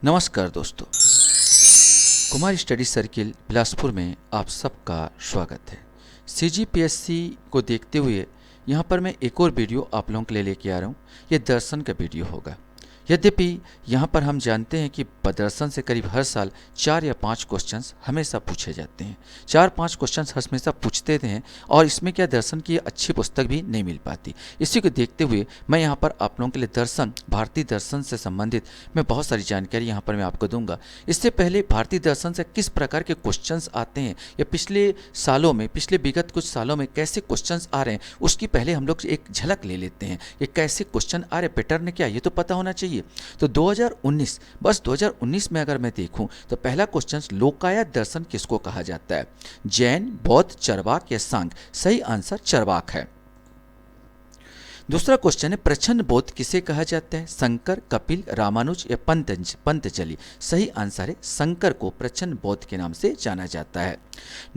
नमस्कार दोस्तों, Kumar study circle Bilaspur में आप सबका स्वागत है। सीजीपीएससी को देखते हुए यहाँ पर मैं एक और वीडियो आप लोगों के लिए लेके आ रहा हूँ। ये दर्शन का वीडियो होगा। यद्यपि यहाँ पर हम जानते हैं कि दर्शन से करीब हर साल 4 या 5 क्वेश्चंस हमेशा पूछे जाते हैं। 4-5 क्वेश्चंस हमेशा पूछते हैं और इसमें क्या दर्शन की अच्छी पुस्तक भी नहीं मिल पाती। इसी को देखते हुए मैं यहाँ पर आप लोगों के लिए दर्शन, भारतीय दर्शन से संबंधित मैं बहुत सारी जानकारी यहाँ पर मैं आपको दूंगा। इससे पहले भारतीय दर्शन से किस प्रकार के क्वेश्चंस आते हैं या पिछले सालों में, पिछले विगत कुछ सालों में कैसे क्वेश्चंस आ रहे हैं, उसकी पहले हम लोग एक झलक ले लेते हैं। ये कैसे क्वेश्चन आ रहे, पैटर्न क्या, ये तो पता होना चाहिए। तो 2019, बस 2019 में अगर मैं देखूं तो पहला क्वेश्चन, लोकायत दर्शन किसको कहा जाता है? जैन, बौद्ध, चरवाक या सांख्य? सही आंसर चरवाक है। दूसरा क्वेश्चन है, प्रच्छन्न बौद्ध किसे कहा जाता है? शंकर, कपिल, रामानुज या पंतजलि? सही आंसर है शंकर को प्रच्छन्न बौद्ध के नाम से जाना जाता है।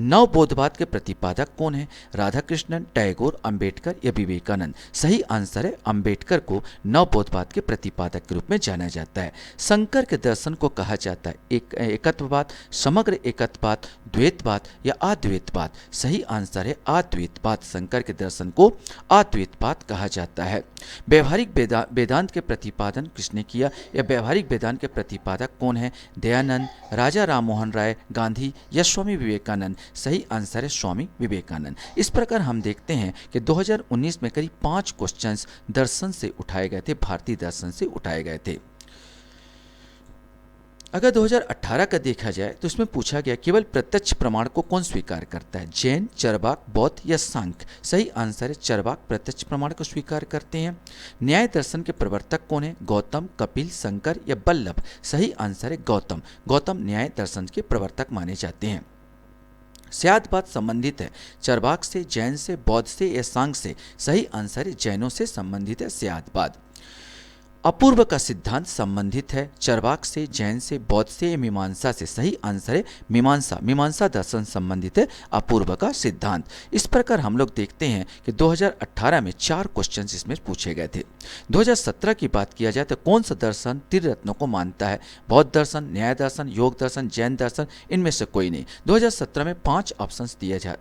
नव बौद्धवाद के प्रतिपादक कौन है? राधा कृष्णन, टैगोर, अंबेडकर या विवेकानंद? सही आंसर है अंबेडकर को नव बौद्धवाद के प्रतिपादक के रूप में जाना जाता है। शंकर के दर्शन को कहा जाता है एकत्ववाद, समग्र एकत्ववाद, द्वैतवाद या अद्वैतवाद? सही आंसर है अद्वैतवाद। शंकर के दर्शन को अद्वैतवाद कहा जाता है। व्यवहारिक वेदांत के प्रतिपादन किसने किया या व्यवहारिक वेदांत के प्रतिपादक कौन है? दयानंद, राजा राममोहन राय, गांधी या स्वामी विवेकानंद? सही आंसर है स्वामी विवेकानंद। इस प्रकार हम देखते हैं कि 2019 में करीब 5 क्वेश्चंस दर्शन से उठाए गए थे, भारतीय दर्शन से उठाए गए थे। अगर 2018 का देखा जाए तो इसमें पूछा गया केवल प्रत्यक्ष प्रमाण को कौन स्वीकार करता है? जैन, चरवाक, बौद्ध या सांख्य? सही आंसर है चरवाक प्रत्यक्ष प्रमाण को स्वीकार करते हैं। न्याय दर्शन के प्रवर्तक कौन है? गौतम, कपिल, शंकर या वल्लभ? सही आंसर है गौतम। गौतम न्याय दर्शन के प्रवर्तक माने जाते हैं। स्यादवाद संबंधित है चरवाक से, जैन से, बौद्ध से या सांख्य से? सही आंसर है जैनों से संबंधित है स्यादवाद। अपूर्व का सिद्धांत संबंधित है चरवाक से, जैन से, बौद्ध से या मीमांसा से? सही आंसर है मीमांसा। मीमांसा दर्शन संबंधित है अपूर्व का सिद्धांत। इस प्रकार हम लोग देखते हैं कि 2018 में 4 क्वेश्चंस इसमें पूछे गए थे। 2017 की बात किया जाए तो कौन सा दर्शन त्रिरत्नों को मानता है? बौद्ध दर्शन, न्याय दर्शन, योग दर्शन, जैन दर्शन? इनमें से कोई नहीं। 2017 में 5 ऑप्शन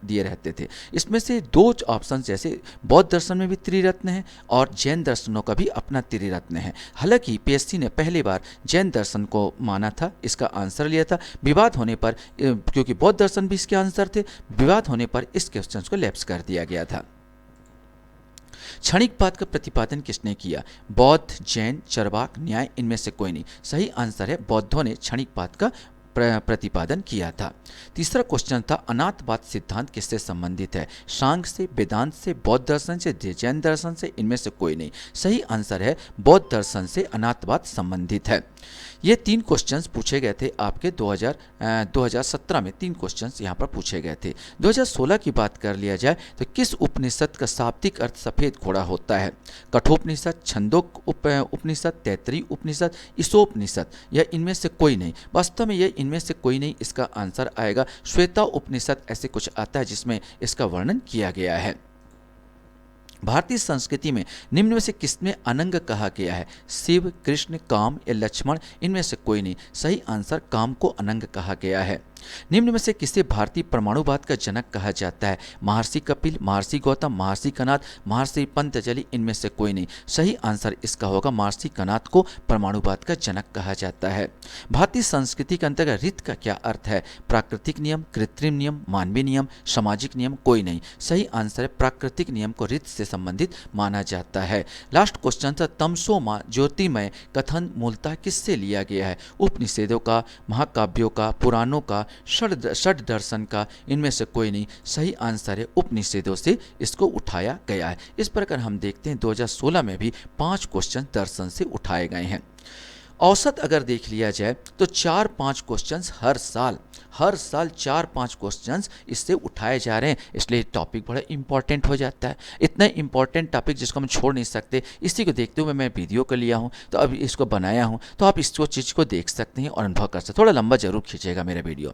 दिए रहते थे। इसमें से 2 ऑप्शन, जैसे बौद्ध दर्शन में भी त्रिरत्न है और जैन दर्शनों का भी अपना त्रिरत्न है। हालांकि पीएससी ने पहली बार जैन दर्शन को माना था, इसका आंसर लिया था। विवाद होने पर, क्योंकि बौद्ध दर्शन भी इसके आंसर थे, विवाद होने पर इस क्वेश्चन को लैप्स कर दिया गया था। क्षणिकवाद का प्रतिपादन किसने किया? बौद्ध, जैन, चरवाक, न्याय? इनमें से कोई नहीं। सही आंसर है बौद्धों ने क्षणिकवाद का प्रतिपादन किया था। तीसरा क्वेश्चन था, अनाथवाद सिद्धांत किससे संबंधित है? सांख्य से, वेदांत से, बौद्ध दर्शन से, जैन दर्शन से? इनमें से कोई नहीं। सही आंसर है बौद्ध दर्शन से अनाथवाद संबंधित है। ये 3 क्वेश्चंस पूछे गए थे आपके 2017 में 3 क्वेश्चंस यहाँ पर पूछे गए थे। 2016 की बात कर लिया जाए तो किस उपनिषद का शाब्दिक अर्थ सफेद घोड़ा होता है? कठोपनिषद, छंदोक उपनिषद, तैत्तरीय उपनिषद, ईशोपनिषद? या इनमें से कोई नहीं। वास्तव में ये इनमें से कोई नहीं, इसका आंसर आएगा श्वेता उपनिषद। ऐसे कुछ आता है जिसमें इसका वर्णन किया गया है। भारतीय संस्कृति में निम्न में से किसमें अनंग कहा गया है? शिव, कृष्ण, काम या लक्ष्मण? इनमें से कोई नहीं। सही आंसर काम को अनंग कहा गया है। निम्न में से किसे भारतीय परमाणुवाद का जनक कहा जाता है? महर्षि कपिल, महर्षि गौतम, महर्षि कणाद, महर्षि पंतजलि? इनमें से कोई नहीं। सही आंसर इसका होगा महर्षि कणाद को परमाणुवाद का जनक कहा जाता है। भारतीय संस्कृति के अंतर्गत रीत का क्या अर्थ है? प्राकृतिक नियम, कृत्रिम नियम, मानवीय नियम, सामाजिक नियम? कोई नहीं। सही आंसर है प्राकृतिक नियम को रीत से संबंधित माना जाता है। लास्ट क्वेश्चन था, तमसो मा ज्योतिमय कथन मूलतः किससे लिया गया है? उपनिषदों का, महाकाव्यों का, पुराणों का, षड दर्शन का? इनमें से कोई नहीं। सही आंसर है उपनिषदों से इसको उठाया गया है। इस प्रकार हम देखते हैं 2016 में भी 5 क्वेश्चन दर्शन से उठाए गए हैं। औसत अगर देख लिया जाए तो 4-5 क्वेश्चंस हर साल 4-5 क्वेश्चंस इससे उठाए जा रहे हैं। इसलिए टॉपिक बड़ा इंपॉर्टेंट हो जाता है। इतना इंपॉर्टेंट टॉपिक जिसको हम छोड़ नहीं सकते। इसी को देखते हुए मैं वीडियो को लिया हूँ, तो अभी इसको बनाया हूँ, तो आप इसको चीज़ को देख सकते हैं और अनुभव कर सकते हैं। थोड़ा लंबा जरूर खींचेगा मेरा वीडियो।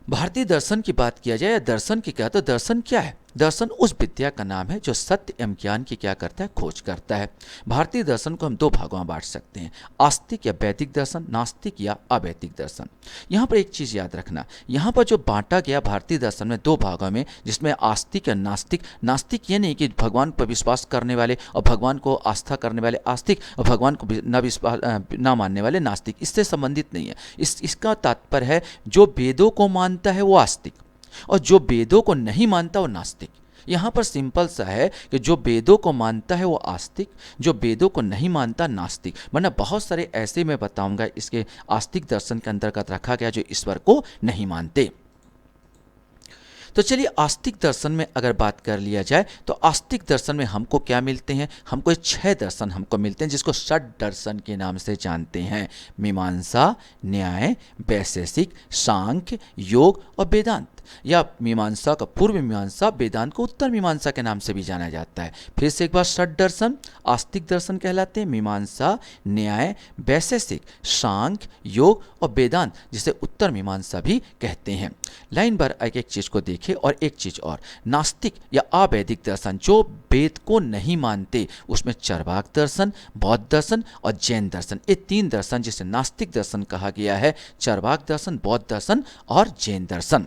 भारतीय दर्शन की बात किया जाए या दर्शन की क्या, तो दर्शन क्या है? दर्शन उस विद्या का नाम है जो सत्य एवं ज्ञान की क्या करता है, खोज करता है। भारतीय दर्शन को हम दो भागों में बांट सकते हैं, आस्तिक या वैदिक दर्शन, नास्तिक या अवैदिक दर्शन। यहाँ पर एक चीज़ याद रखना, यहाँ पर जो बांटा गया भारतीय दर्शन में दो भागों में, जिसमें आस्तिक या नास्तिक। नास्तिक ये नहीं कि भगवान पर विश्वास करने वाले और भगवान को आस्था करने वाले आस्तिक, और भगवान को न विश्वास न मानने वाले नास्तिक, इससे संबंधित नहीं है। इसका तात्पर्य है जो वेदों को मानता है वो आस्तिक, और जो वेदों को नहीं मानता वो नास्तिक। यहाँ पर सिंपल सा है कि जो वेदों को मानता है वो आस्तिक, जो वेदों को नहीं मानता नास्तिक। वरना बहुत सारे ऐसे मैं बताऊंगा इसके आस्तिक दर्शन के अंतर्गत रखा गया जो ईश्वर को नहीं मानते। तो चलिए आस्तिक दर्शन में अगर बात कर लिया जाए तो आस्तिक दर्शन में हमको क्या मिलते हैं, हमको 6 दर्शन हमको मिलते हैं जिसको षट दर्शन के नाम से जानते हैं। मीमांसा, न्याय, वैशेषिक, सांख्य, योग और वेदांत। या मीमांसा का पूर्व मीमांसा, वेदांत को उत्तर मीमांसा के नाम से भी जाना जाता है। फिर से एक बार, षट दर्शन आस्तिक दर्शन कहलाते हैं, मीमांसा, न्याय, वैशेषिक, सांख्य, योग और वेदांत जिसे उत्तर मीमांसा भी कहते हैं। लाइन बार एक एक चीज को देखें। और एक चीज और, नास्तिक या अवैदिक दर्शन जो वेद को नहीं मानते, उसमें चरवाक दर्शन, बौद्ध दर्शन और जैन दर्शन, ये 3 दर्शन जिसे नास्तिक दर्शन कहा गया है। चरवाक दर्शन, बौद्ध दर्शन और जैन दर्शन।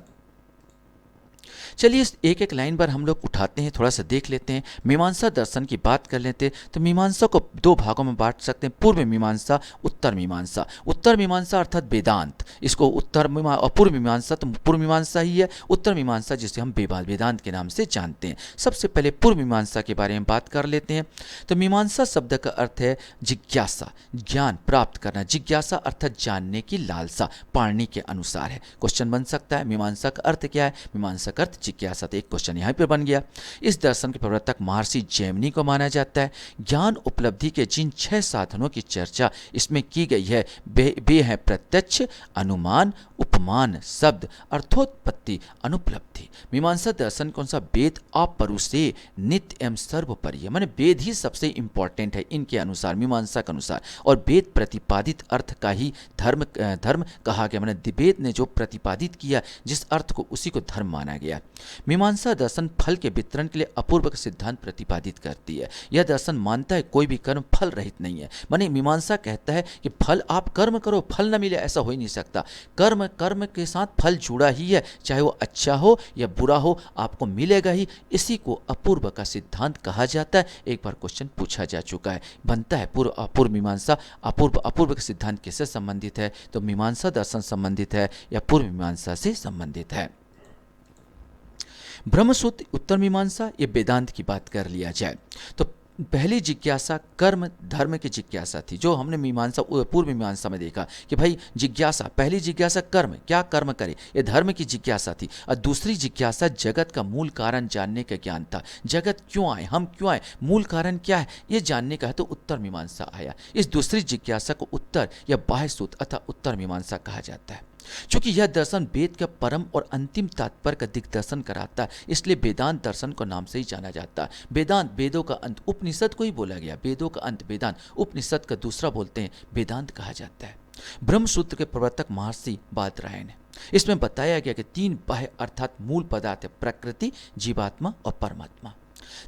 चलिए इस एक एक लाइन पर हम लोग उठाते हैं, थोड़ा सा देख लेते हैं। मीमांसा दर्शन की बात कर लेते हैं तो मीमांसा को 2 भागों में बांट सकते हैं, पूर्व मीमांसा, उत्तर मीमांसा। उत्तर मीमांसा अर्थात वेदांत, इसको उत्तर और पूर्व मीमांसा तो पूर्व मीमांसा ही है, उत्तर मीमांसा जिसे हम वेदांत के नाम से जानते हैं। सबसे पहले पूर्व मीमांसा के बारे में बात कर लेते हैं। तो मीमांसा शब्द का अर्थ है जिज्ञासा, ज्ञान प्राप्त करना। जिज्ञासा अर्थात जानने की लालसा, पाणिनि के अनुसार है। क्वेश्चन बन सकता है मीमांसा का अर्थ क्या है, मीमांसा का अर्थ जिज्ञासा। एक क्वेश्चन यहाँ पर बन गया। इस दर्शन के प्रवर्तक महर्षि जैमिनी को माना जाता है। ज्ञान उपलब्धि के जिन 6 साधनों की चर्चा इसमें की गई है वे हैं प्रत्यक्ष, अनुमान, उपमान, शब्द, अर्थोत्पत्ति, अनुपलब्धि। मीमांसा दर्शन कौन सा, वेद अपरुषे नित्य एवं सर्वोपरि है, माने वेद ही सबसे इंपॉर्टेंट है इनके अनुसार, मीमांसा के अनुसार। और वेद प्रतिपादित अर्थ का ही धर्म कहा गया, माने वेद ने जो प्रतिपादित किया जिस अर्थ को, उसी को धर्म माना गया। मीमांसा दर्शन फल के वितरण के लिए अपूर्व सिद्धांत प्रतिपादित करती है। यह दर्शन मानता है कोई भी कर्म फल रहित नहीं है। माने मीमांसा कहता है कि फल, आप कर्म करो फल न मिले, ऐसा हो ही नहीं सकता। कर्म के साथ फल जुड़ा ही है, चाहे वो अच्छा हो या बुरा हो, आपको मिलेगा ही। इसी को अपूर्व का सिद्धांत कहा जाता है। एक बार क्वेश्चन पूछा जा चुका है। बनता है पूर्व मीमांसा, अपूर्व का सिद्धांत किससे संबंधित है, तो मीमांसा दर्शन संबंधित है या पूर्व मीमांसा से संबंधित है। ब्रह्मसूत्र उत्तर मीमांसा, ये वेदांत की बात कर लिया जाए तो पहली जिज्ञासा कर्म धर्म की जिज्ञासा थी, जो हमने मीमांसा पूर्व मीमांसा में देखा कि भाई जिज्ञासा, पहली जिज्ञासा कर्म, क्या कर्म करे, ये धर्म की जिज्ञासा थी। और दूसरी जिज्ञासा जगत का मूल कारण जानने का ज्ञान था। जगत क्यों आए, हम क्यों आए, मूल कारण क्या है, ये जानने का है, तो उत्तर मीमांसा आया। इस दूसरी जिज्ञासा को उत्तर या बाह्य सूत्र अथवा उत्तर मीमांसा कहा जाता है। चूंकि यह दर्शन वेद का परम और अंतिम तात्पर्य का दिग्दर्शन कराता है, इसलिए वेदांत दर्शन को नाम से ही जाना जाता है। वेदांत वेदों का अंत, उपनिषद को ही बोला गया, वेदों का अंत वेदांत, उपनिषद का दूसरा बोलते हैं, वेदांत कहा जाता है। ब्रह्मसूत्र के प्रवर्तक महर्षि बादरायण है। इसमें बताया गया कि 3 बाह्य अर्थात मूल पदार्थ है, प्रकृति, जीवात्मा और परमात्मा।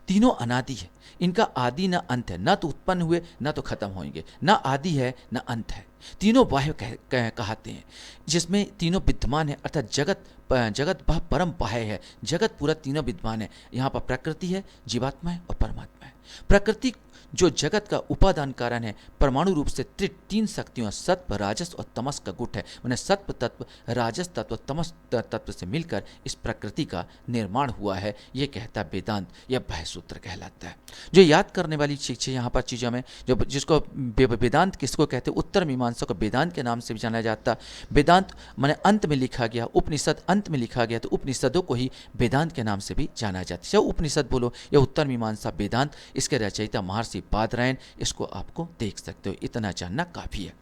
तीनों अनादि है, इनका आदि न अंत है, न तो उत्पन्न हुए न तो खत्म होंगे, न आदि है न अंत है। तीनों बाह्य कहते हैं, जिसमें तीनों विद्यमान है, अर्थात जगत वह परम बाह्य है, जगत पूरा तीनों विद्यमान है। यहाँ पर प्रकृति है, जीवात्मा है और परमात्मा है। प्रकृति जो जगत का उपादान कारण है, परमाणु रूप से 3 शक्तियों सत्व, राजस और तमस का गुट है। मैंने सत्व तत्व, राजस तत्व, तमस तत्व से मिलकर इस प्रकृति का निर्माण हुआ है, ये कहता है वेदांत, यह बाह्य सूत्र कहलाता है। जो याद करने वाली चीज़ है यहाँ पर चीज़ों में, जो जिसको वेदांत किसको कहते हैं, उत्तर मीमांसा को वेदांत के नाम से भी जाना जाता है। वेदांत मैंने अंत में लिखा गया, उपनिषद अंत में लिखा गया, तो उपनिषदों को ही वेदांत के नाम से भी जाना जाता है। चाहे उपनिषद बोलो या उत्तर मीमांसा, वेदांत, इसके रचयिता महर्षि बादरायण, इसको आपको देख सकते हो, इतना जानना काफी है।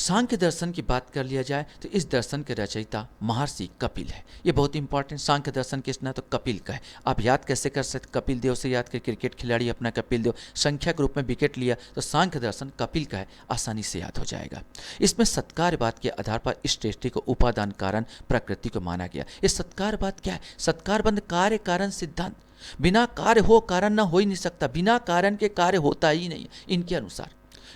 सांख्य दर्शन की बात कर लिया जाए तो इस दर्शन के रचयिता महर्षि कपिल है। ये बहुत इंपॉर्टेंट, सांख्य दर्शन किसना, तो कपिल का है। आप याद कैसे कर सकते, कपिल देव से याद कर, क्रिकेट खिलाड़ी अपना कपिल देव, संख्या के रूप में विकेट लिया, तो सांख्य दर्शन कपिल का है, आसानी से याद हो जाएगा। इसमें सत्कारवाद के आधार पर इस सृष्टि को उपादान कारण प्रकृति को माना गया। ये सत्कारवाद क्या है, सत्कारबंध कार्य कारण सिद्धांत। बिना कार्य हो कारण ना हो ही नहीं सकता, बिना कारण के कार्य होता ही नहीं। इनके अनुसार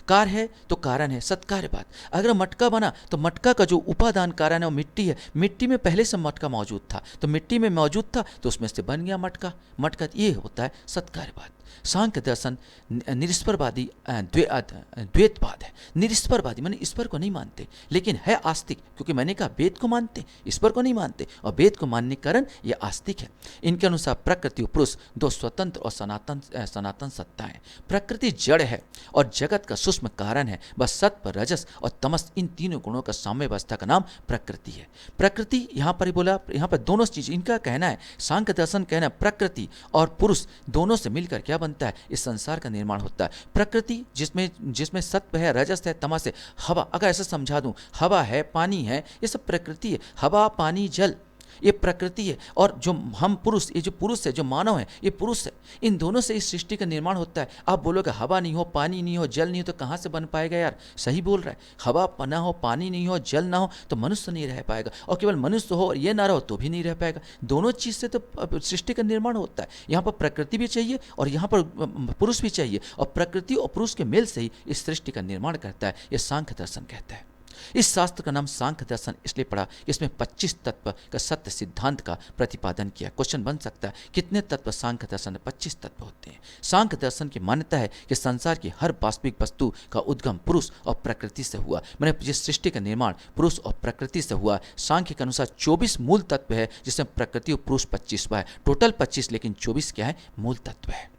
कार है तो कारण है, सत्कार्यवाद। अगर मटका बना तो मटका का जो उपादान कारण है वो मिट्टी है, मिट्टी में पहले से मटका मौजूद था, तो मिट्टी में मौजूद था तो उसमें से बन गया मटका, मटका। ये होता है सत्कार्यवाद। सांख्य दर्शन निरस्परवादी द्वैतवाद है। निरस्परवादी माने ईश्वर को नहीं मानते, लेकिन है आस्तिक, क्योंकि मैंने कहा वेद को मानते, ईश्वर को नहीं मानते, और वेद को मानने के कारण ये आस्तिक है। इनके अनुसार प्रकृति और पुरुष दो स्वतंत्र और सनातन सत्ता है। प्रकृति जड़ है और जगत का सूक्ष्म कारण है। बस सत्व, रजस और तमस, इन तीनों गुणों का साम्य अवस्था का नाम प्रकृति है। प्रकृति यहाँ पर ही बोला, यहाँ पर दोनों चीज इनका कहना है, सांख्य दर्शन कहना है प्रकृति और पुरुष दोनों से मिलकर क्या बनता है, इस संसार का निर्माण होता है। प्रकृति जिसमें सत्व है, रजस है, तमस है। हवा, अगर ऐसा समझा दूं, हवा है, पानी है, ये सब प्रकृति है। हवा, पानी, जल, ये प्रकृति है। और जो हम पुरुष, ये जो पुरुष है, जो मानव है, ये पुरुष है। इन दोनों से इस सृष्टि का निर्माण होता है। आप बोलोगे हवा नहीं हो, पानी नहीं हो, जल नहीं हो, तो कहाँ से बन पाएगा यार? सही बोल रहा है। हवा ना हो, पानी नहीं हो, जल ना हो, तो मनुष्य नहीं रह पाएगा। और केवल मनुष्य हो और ये ना रहो तो भी नहीं रह पाएगा। दोनों चीज़ से तो सृष्टि का निर्माण होता है। यहाँ पर प्रकृति भी चाहिए और यहाँ पर पुरुष भी चाहिए, और प्रकृति और पुरुष के मेल से ही इस सृष्टि का निर्माण करता है। ये सांख्य दर्शन कहता है। इस शास्त्र का नाम सांख्य दर्शन इसलिए पड़ा कि इसमें 25 तत्व का सत्य सिद्धांत का प्रतिपादन किया। क्वेश्चन बन सकता है, कितने तत्व सांख्य दर्शन में? 25 तत्व होते हैं। सांख्य दर्शन की मान्यता है कि संसार की हर वास्तविक वस्तु का उद्गम पुरुष और प्रकृति से हुआ। मैंने जिस सृष्टि का निर्माण पुरुष और प्रकृति से हुआ। सांख्य के अनुसार 24 मूल तत्व है, जिसमें प्रकृति और पुरुष 25वां है। टोटल 25, लेकिन 24 क्या है? मूल तत्व है।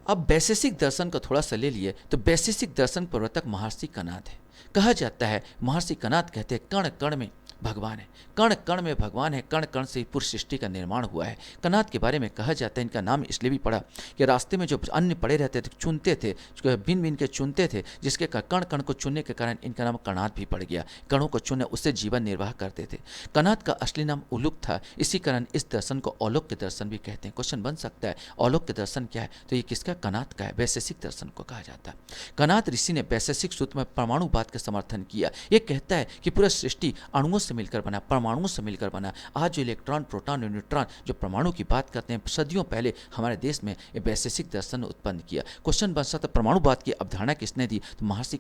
अब वैशेषिक दर्शन को थोड़ा सा ले लिए तो वैशेषिक दर्शन प्रवर्तक महर्षि कणाद है। कहा जाता है, महर्षि कणाद कहते हैं, कण कण में भगवान है, कण कण में भगवान है, कण कण से पूरी सृष्टि का निर्माण हुआ है। कणाद के बारे में कहा जाता है, इनका नाम इसलिए भी पड़ा कि रास्ते में जो अन्न पड़े रहते थे, चुनते थे, बिन बिन के चुनते थे, जिसके कण कण को चुनने के कारण इनका नाम कणाद भी पड़ गया। कणों को चुने, उससे जीवन निर्वाह करते थे। कणाद का असली नाम उलुक था, इसी कारण इस दर्शन को औलोक्य दर्शन भी कहते हैं। क्वेश्चन बन सकता है, औलोक्य दर्शन क्या है? तो ये किसका? कणाद का है। वैशेषिक दर्शन को कहा जाता है। कणाद ऋषि ने वैशेषिक सूत्र में परमाणुवाद का समर्थन किया। ये कहता है कि पूरा सृष्टि अणुओं से मिलकर बना, परमाणुओं से मिलकर बना। आज जो इलेक्ट्रॉन, प्रोटॉन और न्यूट्रॉन जो परमाणु की बात करते हैं, सदियों पहले हमारे देश में ये वैशेषिक दर्शन ने उत्पन्न किया। क्वेश्चन बन सकता है, परमाणुवाद की अवधारणा किसने दी? तो महर्षि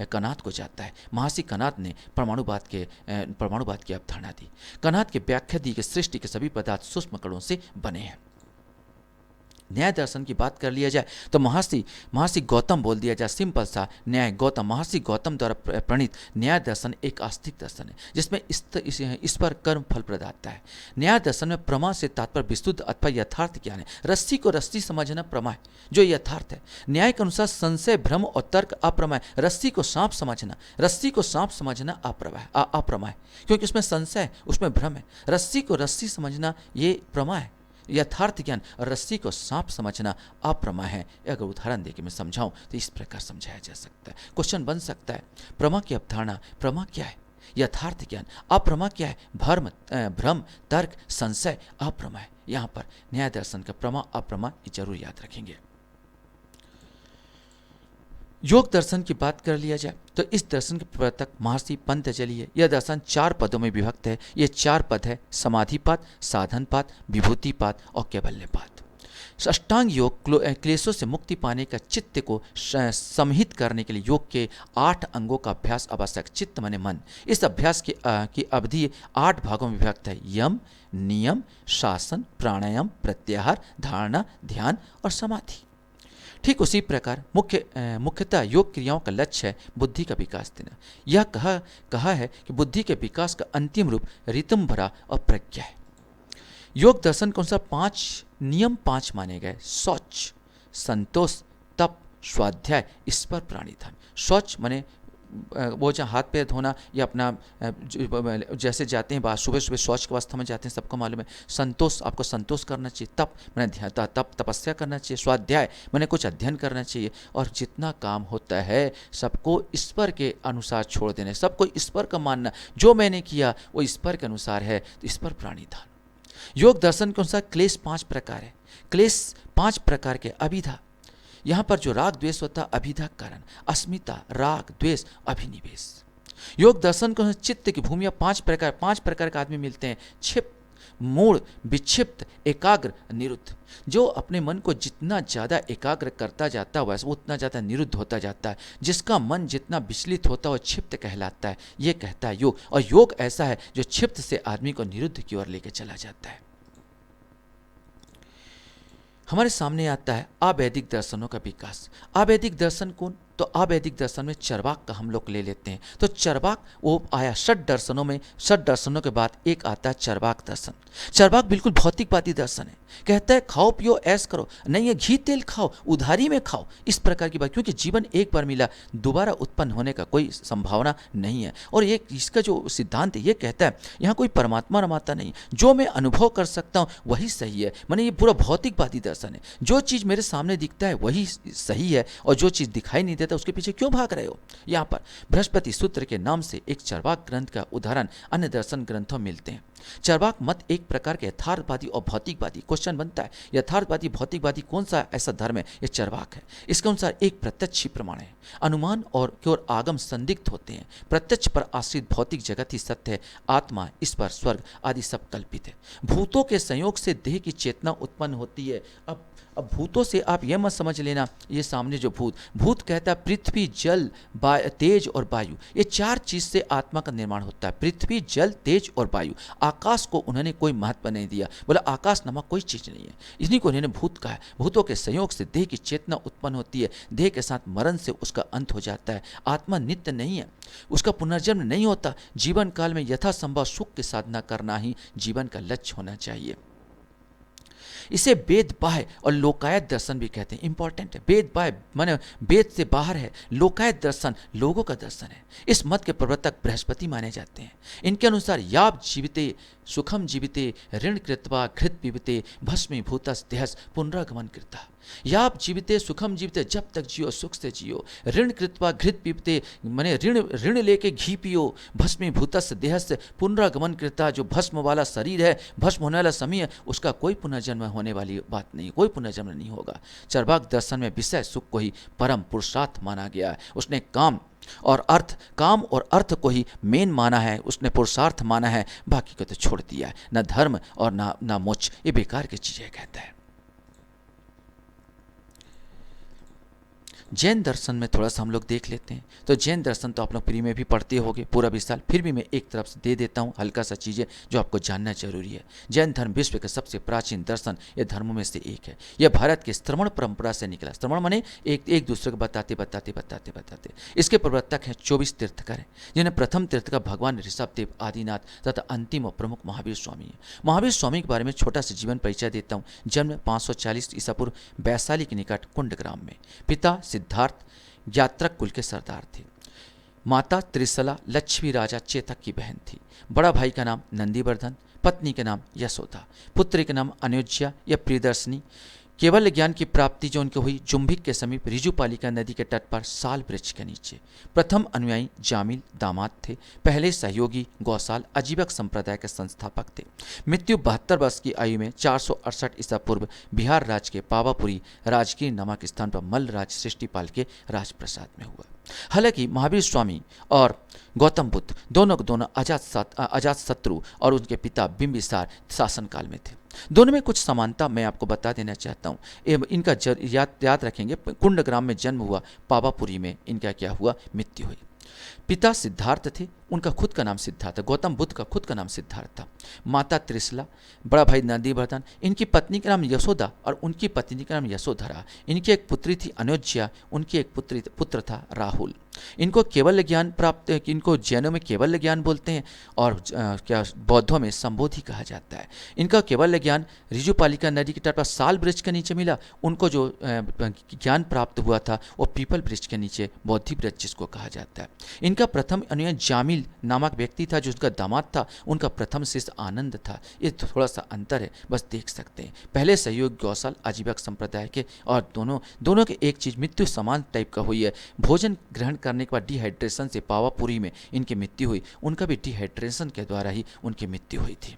कणाद को जाता है। महर्षि कणाद ने परमाणुवाद की अवधारणा दी। कणाद की व्याख्या दी कि सृष्टि के सभी पदार्थ सूक्ष्म कणों से बने हैं। न्याय दर्शन की बात कर लिया जाए तो महर्षि गौतम बोल दिया जाए, सिंपल सा न्याय गौतम। महर्षि गौतम द्वारा प्रणीत न्याय दर्शन एक आस्तिक दर्शन है, जिसमें इस पर कर्म फल प्रदाता है। न्याय दर्शन में प्रमा से तात्पर्य विशुद्ध अथवा यथार्थ ज्ञान है। रस्सी को रस्सी समझना प्रमा है, जो यथार्थ है। न्याय के अनुसार संशय, भ्रम और तर्क अप्रमा है। रस्सी को सांप समझना अप्रमा है, क्योंकि उसमें संशय है, उसमें भ्रम है। रस्सी को रस्सी समझना ये प्रमा है, यथार्थ ज्ञान। और रस्सी को सांप समझना अप्रमा है। अगर उदाहरण देके मैं समझाऊं तो इस प्रकार समझाया जा सकता है। क्वेश्चन बन सकता है, प्रमा की अवधारणा, प्रमा क्या है? यथार्थ ज्ञान। अप्रमा क्या है? भ्रम, तर्क, संशय अप्रमा है। यहाँ पर न्याय दर्शन का प्रमा अप्रमा जरूर याद रखेंगे। योग दर्शन की बात कर लिया जाए तो इस दर्शन के प्रवर्तक महर्षि पतंजलि है। यह दर्शन 4 पदों में विभक्त है। ये 4 पद है, समाधिपाद, साधनपाद, विभूतिपाद और कैवल्यपाद। अष्टांग योग क्लेशों से मुक्ति पाने का चित्त को संहित करने के लिए योग के 8 अंगों का अभ्यास आवश्यक। चित्त माने मन। इस अभ्यास की अवधि 8 भागों में विभक्त है। यम, नियम, शासन, प्राणायाम, प्रत्याहार, धारणा, ध्यान और समाधि। ठीक उसी प्रकार मुख्यतः योग क्रियाओं का लक्ष्य है बुद्धि का विकास देना। यह कहा है कि बुद्धि के विकास का अंतिम रूप ऋतंभरा और प्रज्ञा है। योग दर्शन के अनुसार 5 नियम माने गए। शौच, संतोष, तप, स्वाध्याय, इस पर प्राणिधर्म। शौच माने वो जहाँ हाथ पैर धोना या अपना जैसे जाते हैं बाहर सुबह सुबह शौच की अवस्था में जाते हैं, सबको मालूम है। संतोष, आपको संतोष करना चाहिए। तप मैंने ध्यान, तप तपस्या करना चाहिए। स्वाध्याय मैंने कुछ अध्ययन करना चाहिए। और जितना काम होता है सबको ईश्वर के अनुसार छोड़ देना, सबको ईश्वर का मानना, जो मैंने किया वो ईश्वर के अनुसार है, तो ईश्वर प्राणिधान। योग दर्शन के अनुसार क्लेश 5 प्रकार है। क्लेश 5 प्रकार के। अभिधा, यहाँ पर जो राग द्वेष होता है, अभिधा कारण, अस्मिता, राग द्वेष, अभिनिवेश। योग दर्शन को चित्त की भूमिया 5 प्रकार के आदमी मिलते हैं। क्षिप्त, मूढ़, विक्षिप्त, एकाग्र, निरुद्ध। जो अपने मन को जितना ज़्यादा एकाग्र करता जाता है वैसे वो उतना ज़्यादा निरुद्ध होता जाता है। जिसका मन जितना विचलित होता है वो क्षिप्त कहलाता है, ये कहता है योग। और योग ऐसा है जो क्षिप्त से आदमी को निरुद्ध की ओर लेकर चला जाता है। हमारे सामने आता है आवैदिक दर्शनों का विकास। आवैदिक दर्शन कौन? तो आवैदिक दर्शन में चरवाक का हम लोग ले लेते हैं। तो चरवाक वो आया 6 दर्शनों में। 6 दर्शनों के बाद एक आता है चरवाक दर्शन। चरवाक बिल्कुल भौतिकवादी दर्शन है। कहता है खाओ पियो ऐश करो, नहीं है घी तेल खाओ, उधारी में खाओ, इस प्रकार की बात। क्योंकि जीवन एक बार मिला, दोबारा उत्पन्न होने का कोई संभावना नहीं है। और ये इसका जो सिद्धांत है ये कहता है यहाँ कोई परमात्मा रमाता नहीं, जो मैं अनुभव कर सकता हूँ वही सही है। माने ये पूरा भौतिकवादी दर्शन है। जो चीज़ मेरे सामने दिखता है वही सही है, और जो चीज़ दिखाई नहीं देता उसके पीछे क्यों भाग रहे हो। यहाँ पर बृहस्पति सूत्र के नाम से एक चरवाक ग्रंथ का उदाहरण अन्य दर्शन ग्रंथों मिलते हैं। चरवाक मत एक प्रकार के यथार्थवादी और भौतिकवादी। क्वेश्चन बनता है यथार्थवादी भौतिकवादी कौन सा ऐसा धर्म है? ये चरवाक है। इसके अनुसार एक प्रत्यक्ष ही प्रमाण है, अनुमान और की ओर आगम संदिग्ध होते हैं। प्रत्यक्ष पर आश्रित भौतिक जगत ही सत्य है, आत्मा, ईश्वर, स्वर्ग आदि सब कल्पित है। भूतों के संयोग से देह की चेतना उत्पन्न होती है। अब भूतों से आप यह मत समझ लेना ये सामने जो भूत कहता है पृथ्वी, जल, तेज और वायु, ये 4 चीज से आत्मा का निर्माण होता है। पृथ्वी, जल, तेज और वायु। आकाश को उन्होंने कोई महत्व नहीं दिया, बोला आकाश नामक कोई चीज नहीं है, इन्हीं को उन्होंने भूत कहा है। भूतों के संयोग से देह की चेतना उत्पन्न होती है। देह के साथ मरण से उसका अंत हो जाता है। आत्मा नित्य नहीं है, उसका पुनर्जन्म नहीं होता। जीवन काल में यथासंभव सुख की साधना करना ही जीवन का लक्ष्य होना चाहिए। इसे वेद बाह्य और लोकायत दर्शन भी कहते हैं। इंपॉर्टेंट है, वेद बाह्य माने वेद से बाहर है, लोकायत दर्शन लोगों का दर्शन है। इस मत के प्रवर्तक बृहस्पति माने जाते हैं। इनके अनुसार याव जीविते सुखम जीविते ऋण कृत्वा घृत पीबते भस्मीभूतस देहस पुनरागमन कृता। याव जीविते सुखम जीविते, जब तक जियो सुख से जियो। ऋण कृत्वा घृत पीबते माने ऋण लेके घी पियो। भस्मीभूतस देहस पुनरागमन कृता, जो भस्म वाला शरीर है, भस्म होने वाला समय है, उसका कोई पुनर्जन्म होने वाली बात नहीं, कोई पुनर्जन्म नहीं होगा। चरवाक दर्शन में विषय सुख को ही परम पुरुषार्थ माना गया है। उसने काम और अर्थ को ही मेन माना है, उसने पुरुषार्थ माना है, बाकी को तो छोड़ दिया है। न धर्म और ना मोक्ष, ये बेकार की चीजें कहता है। जैन दर्शन में थोड़ा सा हम लोग देख लेते हैं। तो जैन दर्शन तो आप लोग प्री में भी पढ़ते होंगे पूरा विशाल, फिर भी मैं एक तरफ से दे देता हूँ हल्का सा चीज़ें जो आपको जानना जरूरी है। जैन धर्म विश्व के सबसे प्राचीन दर्शन ये धर्मों में से एक है। यह भारत के श्रवण परंपरा से निकला। श्रवण माने एक दूसरे को बताते। इसके प्रवर्तक हैं 24 तीर्थकर हैं, जिन्हें प्रथम तीर्थकर भगवान ऋषभदेव, आदिनाथ तथा अंतिम और प्रमुख महावीर स्वामी है। महावीर स्वामी के बारे में छोटा सा जीवन परिचय देता हूँ। जन्म 540 ईसा पूर्व वैशाली के निकट कुंडग्राम में। पिता सिद्धार्थ यात्रक कुल के सरदार थे। माता त्रिशला लक्ष्मी राजा चेतक की बहन थी। बड़ा भाई का नाम नंदीवर्धन, पत्नी के नाम यशोदा, पुत्री के नाम अनुज्या या प्रियदर्शनी। केवल ज्ञान की प्राप्ति जो उनको हुई जुम्भिक के समीप ऋजुपालिका नदी के तट पर साल वृक्ष के नीचे। प्रथम अनुयायी जामिल दामाद थे। पहले सहयोगी गौसाल अजीबक संप्रदाय के संस्थापक थे। मृत्यु 72 वर्ष की आयु में 468 ईसा पूर्व बिहार राज्य के पावापुरी राजगीर नामक स्थान पर मल्लराज सृष्टिपाल के राजप्रसाद में हुआ। हालांकि महावीर स्वामी और गौतम बुद्ध दोनों अजात शत्रु और उनके पिता बिंबिसार शासनकाल में थे। दोनों में कुछ समानता मैं आपको बता देना चाहता हूँ। इनका याद रखेंगे। कुंडग्राम में जन्म हुआ, पावापुरी में इनका क्या हुआ, मृत्यु हुई। पिता सिद्धार्थ थे, उनका खुद का नाम सिद्धार्थ, गौतम बुद्ध का खुद का नाम सिद्धार्थ था। माता त्रिशला, बड़ा भाई नंदीवर्धन, इनकी पत्नी का नाम यशोदा और उनकी पत्नी का नाम यशोधरा। इनकी एक पुत्री थी अनुज्या, उनकी एक पुत्र था राहुल। इनको जैनों में केवल ज्ञान बोलते हैं और क्या बौद्धों में संबोधि कहा जाता है। इनका केवल ज्ञान ऋजुपालिका नदी के तट पर साल वृक्ष के नीचे मिला। उनको जो ज्ञान प्राप्त हुआ था वो पीपल वृक्ष के नीचे बोधि वृक्ष जिसको कहा जाता है। इनका प्रथम अनुयायी जामिल नामक व्यक्ति था जो उसका दामाद था। उनका प्रथम शिष्य आनंद था। ये थोड़ा सा अंतर है, बस देख सकते हैं। पहले सहयोग गौसल आजीवक संप्रदाय के और दोनों के एक चीज मृत्यु समान टाइप का हुई है। भोजन ग्रहण करने के बाद डिहाइड्रेशन से पावापुरी में इनकी मृत्यु हुई। उनका भी डिहाइड्रेशन के द्वारा ही उनकी मृत्यु हुई थी।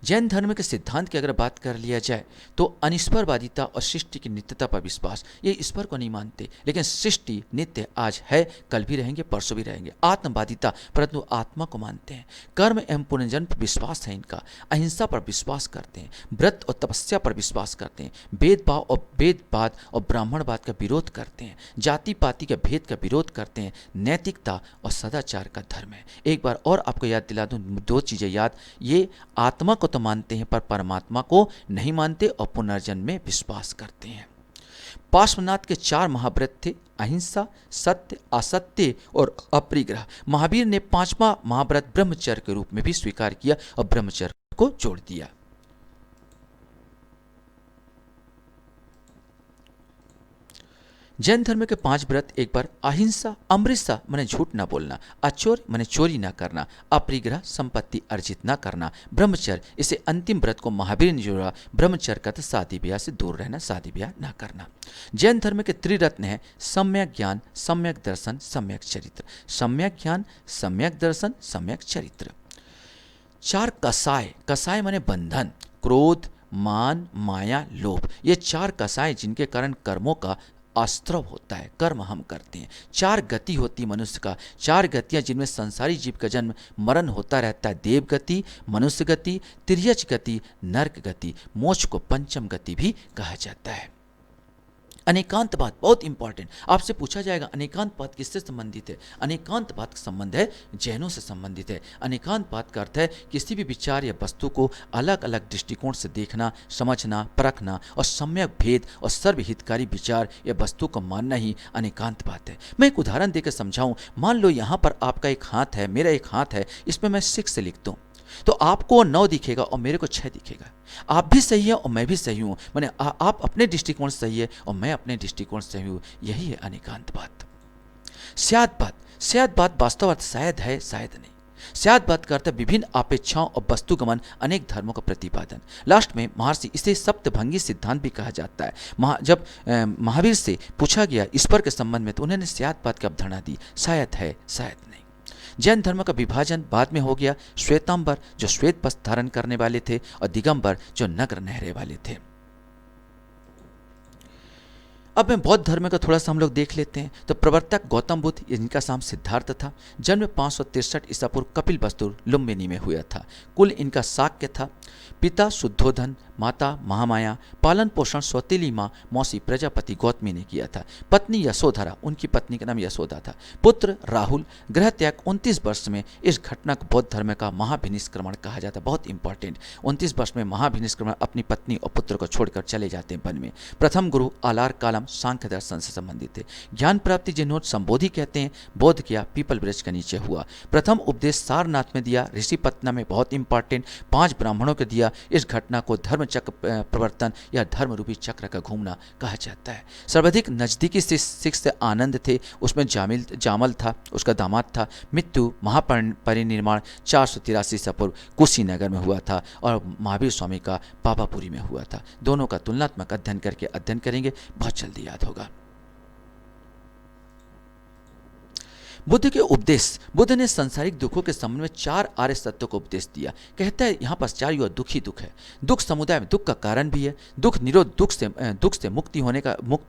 जैन धर्म के सिद्धांत की अगर बात कर लिया जाए तो अनिश्वरवादिता और सृष्टि की नित्यता पर विश्वास। ये ईश्वर को नहीं मानते, लेकिन सृष्टि नित्य आज है, कल भी रहेंगे, परसों भी रहेंगे। आत्मवादिता, परंतु आत्मा को मानते हैं। कर्म एवं पुनर्जन्म पर विश्वास है इनका। अहिंसा पर विश्वास करते हैं। व्रत और तपस्या पर विश्वास करते हैं। वेदवाद और ब्राह्मणवाद का विरोध करते हैं। जाति पाति के भेद का विरोध करते हैं। नैतिकता और सदाचार का धर्म है। एक बार और आपको याद दिला दूं, दो चीजें याद। ये आत्मा को तो मानते हैं पर परमात्मा को नहीं मानते और पुनर्जन्म में विश्वास करते हैं। पार्श्वनाथ के 4 महाव्रत थे: अहिंसा, सत्य, असत्य और अपरिग्रह। महावीर ने 5वां महाव्रत ब्रह्मचर्य के रूप में भी स्वीकार किया और ब्रह्मचर्य को जोड़ दिया। जैन धर्म के 5 व्रत एक बार: अहिंसा, अमृता माने झूठ ना बोलना, अचोर माने चोरी ना करना, अपरिग्रह संपत्ति अर्जित ना करना, ब्रह्मचर्य, इसे अंतिम व्रत को महावीर ने जोड़ा। ब्रह्मचर्य का तो शादी ब्याह से दूर रहना, शादी ब्याह ना करना। जैन धर्म के त्रिरत्न है: सम्यक ज्ञान, सम्यक दर्शन, सम्यक चरित्र। सम्यक ज्ञान, सम्यक दर्शन, सम्यक चरित्र। 4 कसाय माने बंधन, क्रोध, मान, माया, लोभ। ये 4 कसाय जिनके कारण कर्मों का आस्त्रव होता है, कर्म हम करते हैं। 4 गति होती मनुष्य का, 4 गतियां जिनमें संसारी जीव का जन्म मरण होता रहता है: देव गति, मनुष्य गति, तिर्यज गति, नरक गति। मोक्ष को पंचम गति भी कहा जाता है। अनेकांतवाद बहुत इंपॉर्टेंट, आपसे पूछा जाएगा अनेकांतवाद किससे संबंधित है। अनेकांतवाद का संबंध है जैनों से संबंधित है। अनेकांतवाद का अर्थ है किसी भी विचार या वस्तु को अलग अलग दृष्टिकोण से देखना, समझना, परखना और सम्यक भेद और सर्वहितकारी विचार या वस्तु को मानना ही अनेकांतवाद है। मैं एक उदाहरण देकर समझाऊं। मान लो यहाँ पर आपका एक हाथ है, मेरा एक हाथ है, इसमें मैं 6 से लिखता हूँ तो आपको 9 दिखेगा और मेरे को 6 दिखेगा। आप भी सही है और मैं भी सही हूं, माने आप अपने दृष्टिकोण से सही है और मैं अपने दृष्टिकोण से सही हूं। यही है अनेकांतवाद। स्यादवाद वास्तव अर्थ शायद है, शायद नहीं। स्यादवाद का अर्थ विभिन्न अपेक्षाओं और वस्तुगमन, अनेक धर्मों का प्रतिपादन। लास्ट में महर्षि, इसे सप्तभंगी सिद्धांत भी कहा जाता है। जब महावीर से पूछा गया ईश्वर के संबंध में तो उन्होंने स्यादवाद की अवधारणा दी, शायद है, शायद नहीं। जैन धर्म का विभाजन बाद में हो गया। श्वेतांबर जो श्वेत वस्त्र धारण करने वाले थे और दिगंबर जो नग्न नहरे वाले थे। अब मैं बौद्ध धर्म का थोड़ा सा हम लोग देख लेते हैं। तो प्रवर्तक गौतम बुद्ध, इनका नाम सिद्धार्थ था। जन्म 563 ईसा पूर्व कपिल वस्तु लुम्बिनी में हुआ था। कुल इनका शाक्य था। पिता शुद्धोधन, माता महामाया। पालन पोषण सौतेली माँ मौसी प्रजापति गौतमी ने किया था। पत्नी यशोधरा, उनकी पत्नी का नाम यशोदा था। पुत्र राहुल। ग्रह त्याग 29 वर्ष में। इस घटना को बौद्ध धर्म का महाभिनिष्क्रमण कहा जाता है। बहुत इंपॉर्टेंट, 29 वर्ष में महाभिनिष्क्रमण, अपनी पत्नी और पुत्र को छोड़कर चले जाते हैं वन में। प्रथम गुरु आलार कालम सांख्य दर्शन से संबंधित थे। ज्ञान प्राप्ति जिन्होंने संबोधि कहते हैं, बोध किया पीपल वृक्ष के नीचे हुआ। प्रथम उपदेश सारनाथ में दिया, ऋषिपत्ना में, बहुत इंपॉर्टेंट। 5 ब्राह्मणों को दिया। इस घटना को धर्म चक्र प्रवर्तन या धर्म रूपी चक्र का घूमना कहा जाता है। सर्वाधिक नजदीकी शिष्य आनंद थे, उसमें जामल था, उसका दामाद था। मृत्यु महापरिनिर्माण 483 ईसा पूर्व कुशीनगर में हुआ था और महावीर स्वामी का पावापुरी में हुआ था। दोनों का तुलनात्मक अध्ययन करके अध्ययन करेंगे, बहुत जल्दी याद होगा। बुद्ध के उपदेश। बुद्ध ने सांसारिक दुखों के संबंध में 4 आर्य सत्यों को उपदेश दिया। कहता है यहाँ पर 4 युवा दुख ही दुख है। दुख समुदाय में दुख का कारण भी है। दुख निरोध, दुख से मुक्ति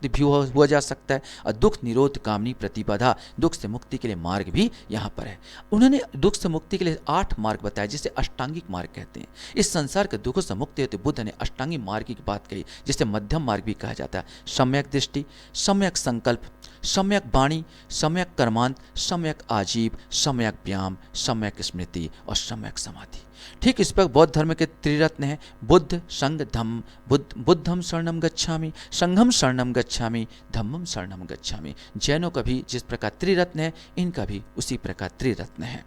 भी हुआ जा सकता है। और दुख निरोध कामनी प्रतिबाधा, दुख से मुक्ति के लिए मार्ग भी यहाँ पर है। उन्होंने दुख से मुक्ति के लिए 8 मार्ग बताए, जिसे अष्टांगिक मार्ग कहते हैं। इस संसार के दुखों से मुक्ति हेतु बुद्ध ने अष्टांगिक मार्ग की बात कही, जिसे मध्यम मार्ग भी कहा जाता है। सम्यक दृष्टि, सम्यक संकल्प, सम्यक वाणी, सम्यक कर्मांत, सम्यक आजीव, सम्यक व्यायाम, सम्यक स्मृति और सम्यक समाधि। ठीक इस पर बौद्ध धर्म के त्रिरत्न हैं बुद्ध, संघ, धम्म। बुद्धम शरणम गच्छामि, संघम शरणम गच्छामि, धम्मम शरणम गच्छामि। जैनों का भी जिस प्रकार त्रिरत्न है, इनका भी उसी प्रकार त्रिरत्न है।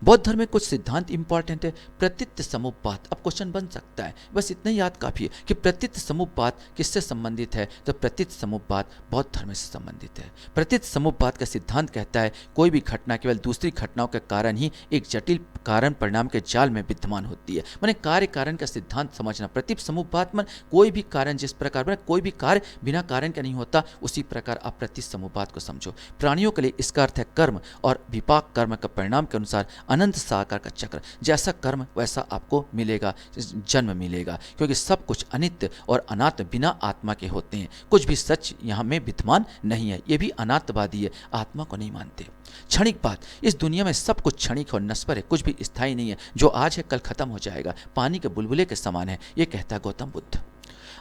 बौद्ध धर्म में कुछ सिद्धांत इंपॉर्टेंट है। प्रतीत समुपपात, अब क्वेश्चन बन सकता है, बस इतना याद काफी है कि प्रतीत समुपपात किससे संबंधित है, तो प्रतीत समुपपात बौद्ध धर्म से संबंधित है। प्रतीत समुपपात का सिद्धांत कहता है कोई भी घटना केवल दूसरी घटनाओं के कारण ही एक जटिल कारण परिणाम के जाल में विद्यमान होती है। माने कार्य कारण का सिद्धांत समझना। प्रतीत समुपपात में कोई भी कारण जिस प्रकार में कोई भी कार्य बिना कारण का नहीं होता, उसी प्रकार आप प्रतीत समुपपात को समझो। प्राणियों के लिए इसका अर्थ है कर्म और विपाक कर्म का परिणाम के अनुसार अनंत साकार का चक्र। जैसा कर्म वैसा आपको मिलेगा, जन्म मिलेगा, क्योंकि सब कुछ अनित्य और अनात्म बिना आत्मा के होते हैं। कुछ भी सच यहाँ में विद्यमान नहीं है। ये भी अनात्मवादी है, आत्मा को नहीं मानते। क्षणिक बात, इस दुनिया में सब कुछ क्षणिक और नश्वर है, कुछ भी स्थायी नहीं है। जो आज है कल खत्म हो जाएगा, पानी के बुलबुले के समान है, ये कहता है गौतम बुद्ध।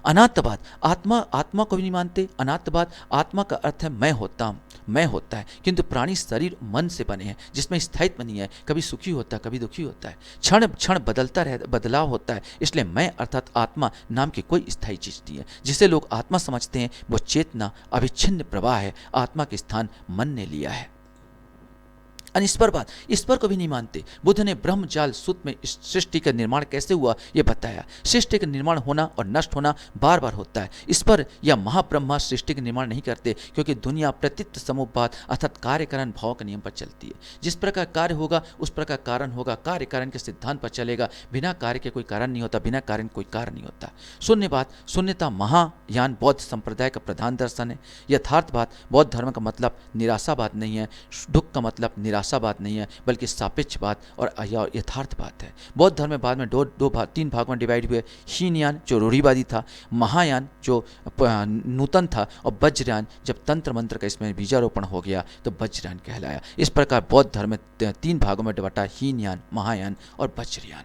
अनात्मवाद, आत्मा को भी नहीं मानते। अनात्मवाद, आत्मा का अर्थ है मैं होता हूं, मैं होता है, किंतु प्राणी शरीर मन से बने हैं जिसमें स्थायित्व नहीं है, कभी सुखी होता है कभी दुखी होता है, क्षण क्षण बदलता रहता, बदलाव होता है। इसलिए मैं अर्थात आत्मा नाम की कोई स्थायी चीज नहीं है। जिसे लोग आत्मा समझते हैं वो चेतना अविच्छिन्न प्रवाह है, आत्मा के स्थान मन ने लिया है। अनिश्वर बात, ईश्वर को भी नहीं मानते। बुद्ध ने ब्रह्म जाल सूत्र में इस सृष्टि का निर्माण कैसे हुआ ये बताया। सृष्टि का निर्माण होना और नष्ट होना बार बार होता है। ईश्वर या महाब्रह्मा सृष्टि का निर्माण नहीं करते, क्योंकि दुनिया प्रतीत समुपपात अर्थात कार्य कारण भाव के नियम पर चलती है। जिस प्रकार कार्य होगा उस प्रकार कारण होगा, कार्य कारण के सिद्धांत पर चलेगा। बिना कार्य के कोई कारण नहीं होता, बिना कारण कोई कार्य नहीं होता। शून्य बात, शून्यता महायान बौद्ध संप्रदाय का प्रधान दर्शन है। यथार्थ बात, बौद्ध धर्म का मतलब निराशावाद नहीं है, दुख का मतलब निराशा बात नहीं है, बल्कि सापेक्ष बात और यथार्थ बात है। बौद्ध धर्म में बाद में तीन भाग में डिवाइड हुए। हीनयान जो रूढ़िवादी था, महायान जो नूतन था, और वज्रयान जब तंत्र मंत्र का इसमें बीजारोपण हो गया तो वज्रयान कहलाया। इस प्रकार बौद्ध धर्म में तीन भागों में बटा, हीनयान, महायान और वज्रयान।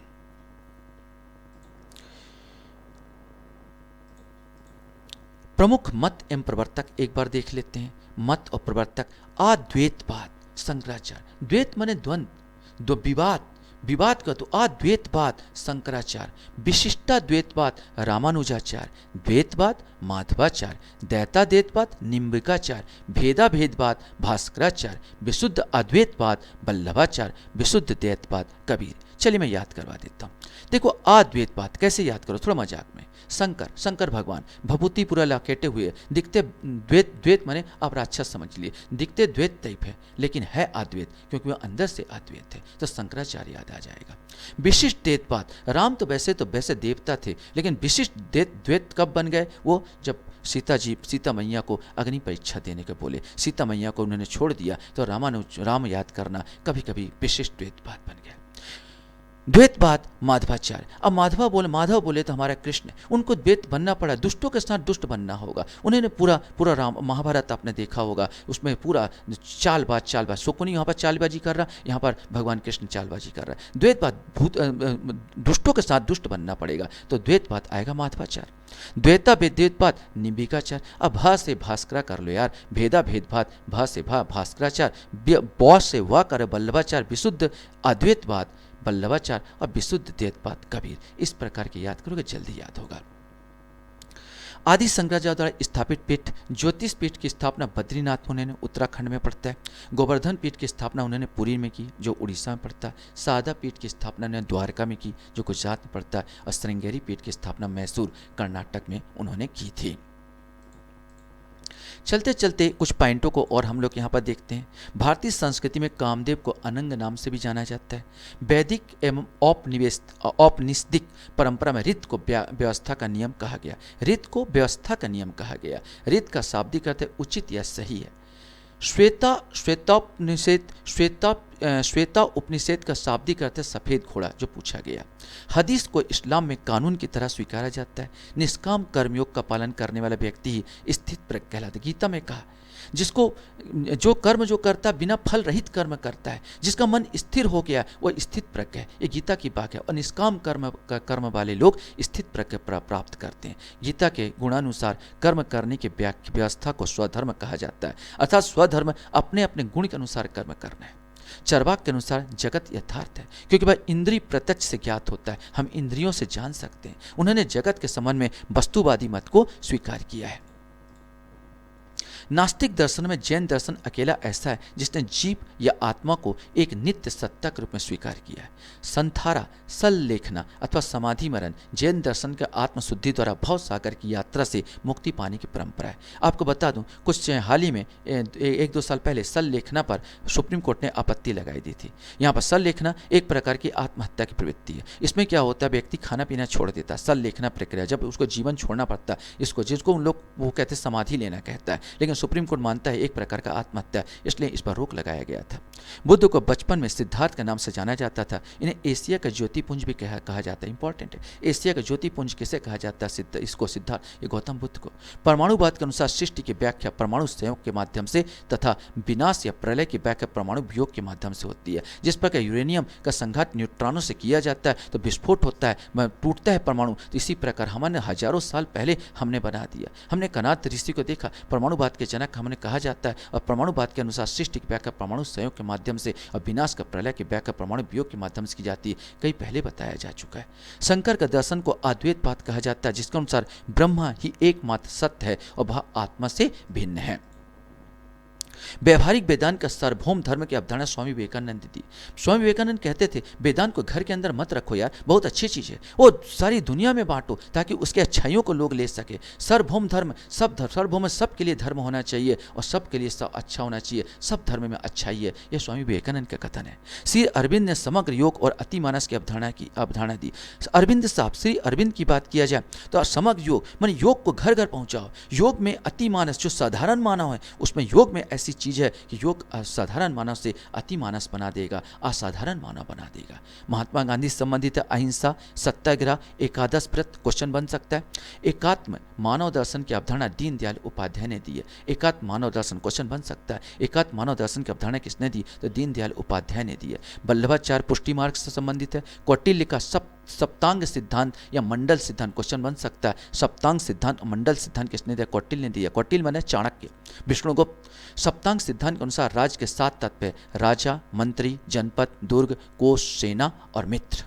प्रमुख मत एवं प्रवर्तक एक बार देख लेते हैं। मत और प्रवर्तक। अद्वैतवाद शंकराचार्य, द्वैत माने द्वंद्व, दो विवाद, विवाद का तो अद्वैतवाद शंकराचार्य, विशिष्टाद्वैतवाद रामानुजाचार्य, द्वैतवाद माधवाचार्य, दैताद्वैतवाद निम्बिकाचार्य, भेदा भेदवाद भास्कराचार्य, विशुद्ध अद्वैतवाद वल्लभाचार्य, विशुद्ध द्वैतवाद कबीर। चलिए मैं याद करवा देता हूँ। देखो अद्वैतवाद कैसे याद करो, थोड़ा मजाक में। शंकर भगवान भभूति पूरा लकेटे हुए, दिखते द्वैत, द्वैत माने आप राक्षस समझ लिए, दिखते द्वैत टाइप है लेकिन है अद्वैत, क्योंकि वह अंदर से अद्वैत है, तो शंकराचार्य याद आ जाएगा। विशिष्ट द्वैतवाद, राम तो वैसे देवता थे, लेकिन विशिष्ट द्वैत कब बन गए? वो जब सीता मैया को अग्नि परीक्षा देने के बोले, सीता मैया को उन्होंने छोड़ दिया, तो राम याद करना कभी कभी विशिष्ट द्वैतवाद बन गया। द्वैतवाद माधवाचार्य, अब माधव बोले तो हमारा कृष्ण, उनको द्वैत बनना पड़ा, दुष्टों के साथ दुष्ट बनना होगा। उन्होंने पूरा राम महाभारत आपने देखा होगा, उसमें पूरा चालबाज शकुनी यहाँ पर चालबाजी कर रहा, यहाँ पर भगवान कृष्ण चालबाजी कर रहा है। द्वैतवाद दुष्टों के साथ दुष्ट बनना पड़ेगा, तो द्वैतवाद आएगा माधवाचार्य। द्वैतवाद निम्बिकाचार्य, अब भा से भास्करा कर लो यार, भेदा भेदभाद, भा से भा भास्कराचार्य, बौ से वा कर वल्लभाचार्य, विशुद्ध अद्वैतवाद वल्लभाचार्य और विशुद्ध द्वैतवाद कबीर। इस प्रकार के याद करोगे जल्दी याद होगा। आदि शंकराचार्य द्वारा स्थापित पीठ, ज्योतिष पीठ की स्थापना बद्रीनाथ में, उन्होंने उत्तराखंड में पड़ता है। गोवर्धन पीठ की स्थापना उन्होंने पुरी में की, जो उड़ीसा में पड़ता है। सादा पीठ की स्थापना उन्होंने द्वारका में की, जो गुजरात में पड़ता है। और श्रृंगेरी पीठ की स्थापना मैसूर कर्नाटक में उन्होंने की थी। चलते चलते कुछ पॉइंटों को और हम लोग यहाँ पर देखते हैं। भारतीय संस्कृति में कामदेव को अनंग नाम से भी जाना जाता है। वैदिक एवं औपनिषदिक परंपरा में ऋत को व्यवस्था का नियम कहा गया। ऋत को व्यवस्था का नियम कहा गया। ऋत का शाब्दिक अर्थ उचित या सही है। श्वेता उपनिषद का शाब्दिक अर्थ है सफ़ेद घोड़ा जो पूछा गया। हदीस को इस्लाम में कानून की तरह स्वीकारा जाता है। निष्काम कर्मयोग का पालन करने वाला व्यक्ति ही स्थित प्रज्ञ कहलाता है। गीता में कहा जिसको जो कर्म जो करता बिना फल रहित कर्म करता है, जिसका मन स्थिर हो गया वह स्थित प्रज्ञ है। ये गीता की बात है। और निष्काम कर्म वाले लोग स्थित प्रज्ञ प्राप्त करते हैं। गीता के गुणानुसार कर्म करने की व्यवस्था को स्वधर्म कहा जाता है, अर्थात स्वधर्म अपने अपने गुण के अनुसार कर्म करना है। चरवाक के अनुसार जगत यथार्थ है क्योंकि वह इंद्रिय प्रत्यक्ष से ज्ञात होता है, हम इंद्रियों से जान सकते हैं। उन्होंने जगत के संबंध में वस्तुवादी मत को स्वीकार किया है। नास्तिक दर्शन में जैन दर्शन अकेला ऐसा है जिसने जीव या आत्मा को एक नित्य सत्ता के रूप में स्वीकार किया है। संथारा, सल्लेखना अथवा समाधि मरण जैन दर्शन के आत्मशुद्धि द्वारा भव सागर की यात्रा से मुक्ति पाने की परंपरा है। आपको बता दूं, कुछ हाल ही में 1-2 साल पहले सल्लेखना पर सुप्रीम कोर्ट ने आपत्ति लगाई दी थी। यहाँ पर सल्लेखना एक प्रकार की आत्महत्या की प्रवृत्ति है। इसमें क्या होता है, व्यक्ति खाना पीना छोड़ देता है। सल्लेखना प्रक्रिया जब उसको जीवन छोड़ना पड़ता है, जिसको उन लोग वो कहते हैं समाधि लेना कहता है, लेकिन सुप्रीम कोर्ट मानता है एक प्रकार का आत्महत्या, इसलिए इस पर रोक लगाया गया था। बुद्ध को बचपन में सिद्धार्थ के नाम से जाना जाता था। इन्हें एशिया का ज्योतिपुंज भी कहा जाता है। इंपॉर्टेंट है, एशिया का ज्योतिपुंज किसे कहा जाता है? इसको सिद्धार्थ, ये गौतम बुद्ध को। परमाणुवाद के अनुसार सृष्टि की व्याख्या परमाणु संयोग के माध्यम से तथा विनाश या प्रलय की व्याख्या परमाणु वियोग के माध्यम से होती है। जिस प्रकार यूरेनियम का संघात न्यूट्रॉनों से किया जाता है तो विस्फोट होता है, टूटता है परमाणु, तो इसी प्रकार हमने हजारों साल पहले हमने बना दिया। हमने कनाद ऋषि को देखा, परमाणुवाद के जनक हमने कहा जाता है। और परमाणुवाद के अनुसार सृष्टि की व्याख्या परमाणु संयोग के माध्यम से और विनाश का प्रलय की व्याख्या परमाणु वियोग के माध्यम से की जाती है। कई पहले बताया जा चुका है। शंकर का दर्शन को अद्वैतवाद कहा जाता है, जिसके अनुसार ब्रह्मा ही एकमात्र सत्य है और वह आत्मा से भिन्न है। व्यवहारिक वेदांत का सार्वभौम धर्म की अवधारणा स्वामी विवेकानंद दी। स्वामी विवेकानंद कहते थे वेदांत को घर के अंदर मत रखो यार, बहुत अच्छी चीज़ है, वो सारी दुनिया में बांटो ताकि उसके अच्छाइयों को लोग ले सके। सार्वभौम धर्म, सार्वभौम में सबके लिए धर्म होना चाहिए और सबके लिए सब अच्छा होना चाहिए, सब धर्म में अच्छाई है। यह स्वामी विवेकानंद का कथन है। श्री अरविंद ने समग्र योग और अतिमानस की अवधारणा दी। अरविंद साहब, श्री अरविंद की बात किया जाए तो समग्र योग मान योग को घर घर पहुंचाओ। योग में अतिमानस जो साधारण मानव है, उसमें योग में ऐसी चीज है कि योग साधारण मानव से अति मानस बना देगा, असाधारण मानव बना देगा। महात्मा गांधी संबंधित अहिंसा, सत्याग्रह, एकादश व्रत क्वेश्चन बन सकता है। एकात्म मानव दर्शन की अवधारणा दीनदयाल उपाध्याय ने दी है। एकात्म मानव दर्शन क्वेश्चन बन सकता है। एकात्म मानव दर्शन की अवधारणा किसने दी? तो दीनदयाल उपाध्याय ने दी है। वल्लभाचार्य पुष्टि मार्ग से संबंधित है। कौटिल्य का सप्तांग सिद्धांत या मंडल सिद्धांत क्वेश्चन बन सकता है। सप्तांग सिद्धांत और मंडल सिद्धांत किसने दिया? कौटिल्य ने दिया। कौटिल्य माने चाणक्य, विष्णुगुप्त। सप्तांग सिद्धांत के अनुसार राज्य के 7 तत्व है: राजा, मंत्री, जनपद, दुर्ग, कोष, सेना और मित्र।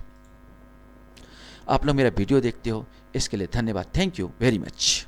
आप लोग मेरा वीडियो देखते हो, इसके लिए धन्यवाद। Thank you very much.